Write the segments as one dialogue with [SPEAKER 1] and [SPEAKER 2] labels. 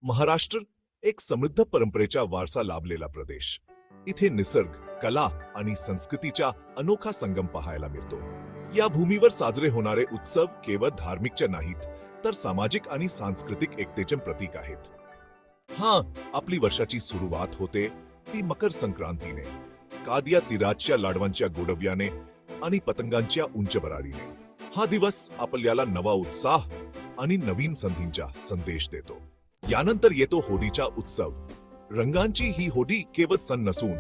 [SPEAKER 1] महाराष्ट्र एक समृद्ध परंपरेचा वारसा लाभलेला प्रदेश. इथे निसर्ग, कला आणि संस्कृतीचा अनोखा संगम पाहायला मिळतो. या भूमीवर साजरे होणारे उत्सव केवळ धार्मिकचे नाहीत, तर सामाजिक आणि सांस्कृतिक एकतेचे प्रतीक आहेत. आपली वर्षाची सुरुवात होते ती मकर संक्रांतीने, कादिया तिराच्या लाडवांच्या गोडव्याने आणि पतंगांच्या उंच भरारीने. हा दिवस आपल्याला नवा उत्साह आणि नवीन संधींचा संदेश देतो. यानंतर येतो होळीचा उत्सव. रंगांची ही होळी केवळ सण नसून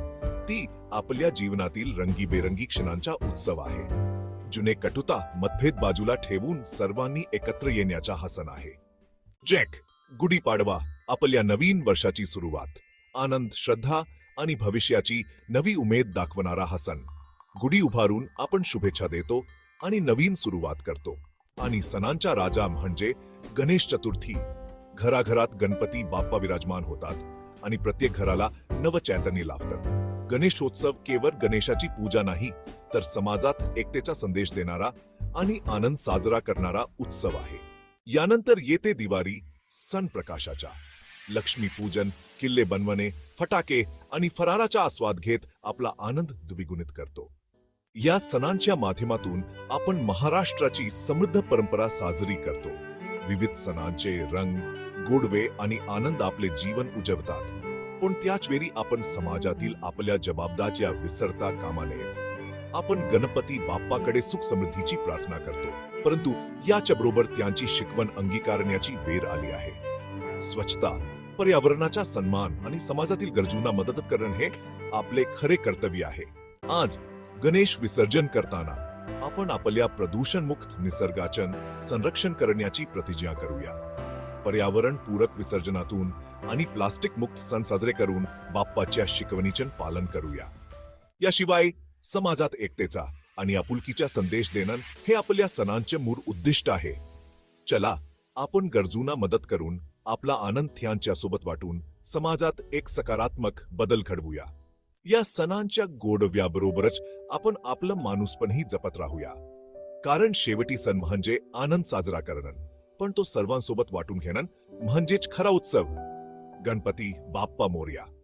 [SPEAKER 1] ती आपल्या जीवनातील रंगीबेरंगी क्षणांचा उत्सव आहे. जुने कटुता मतभेद बाजूला ठेवून सर्वांनी एकत्र येण्याचा हा सण आहे. जॅक गुढीपाडवा आपल्या नवीन वर्षाची सुरुवात, आनंद, श्रद्धा आणि भविष्याची नवी उमेद दाखवणारा हा सण. गुढी उभारून आपण शुभेच्छा देतो आणि नवीन सुरुवात करतो. आणि सणांचा राजा म्हणजे गणेश चतुर्थी. घराघरात गणपती बाप्पा विराजमान होतात आणि प्रत्येक घराला नवचैतन्य लाभतं. गणेशोत्सव केवळ गणेशाची पूजा नाही, तर समाजात एकतेचा संदेश देणारा आणि आनंद साजरा करणारा उत्सव आहे. यानंतर येते दिवाळी, सण प्रकाशाचा. लक्ष्मीपूजन, किल्ले बनवणे, फटाके आणि फराळाचा आस्वाद घेत आपला आनंद द्विगुणित करतो. या सणांच्या माध्यमातून आपण महाराष्ट्राची समृद्ध परंपरा साजरी करतो. विविध सणांचे रंग, गोडवे आणि आनंद आपले जीवन उजवतात. पण त्याच वेळी आपण समाजातील आपल्या जबाबदाऱ्या विसरता कामा नयेत. आपण गणपती बाप्पाकडे सुख समृद्धीची प्रार्थना करतो, परंतु याच्या बरोबर त्यांची शिकवण अंगीकारण्याची वेळ आली आहे. स्वच्छता, पर्यावरणाचा सन्मान आणि समाजातील गरजूंना मदत करणे हे आपले खरे कर्तव्य आहे. आज गणेश विसर्जन करताना आपण आपल्या प्रदूषणमुक्त निसर्गाचे संरक्षण करण्याची प्रतिज्ञा करूया. पर्यावरण पूरक विसर्जनातून आणि प्लास्टिक मुक्त सण साजरे करून बाप्पाच्या शिकवणीचे पालन करूया. याशिवाय समाजात एकतेचा आणि आपुलकीचा संदेश देणं हे आपल्या सणांचे मूळ उद्दिष्ट आहे. चला आपण गरजूंना मदत करून आपला आनंद त्यांच्या सोबत वाटून समाजात एक सकारात्मक बदल घडवूया. या सणांच्या गोडव्याबरोबरच आपण आपलं माणूसपणही जपत राहूया. कारण शेवटी सण म्हणजे आनंद साजरा करणं, पण तो सर्वांसोबत वाटून घेणं म्हणजेच खरा उत्सव. गणपती बाप्पा मोरया.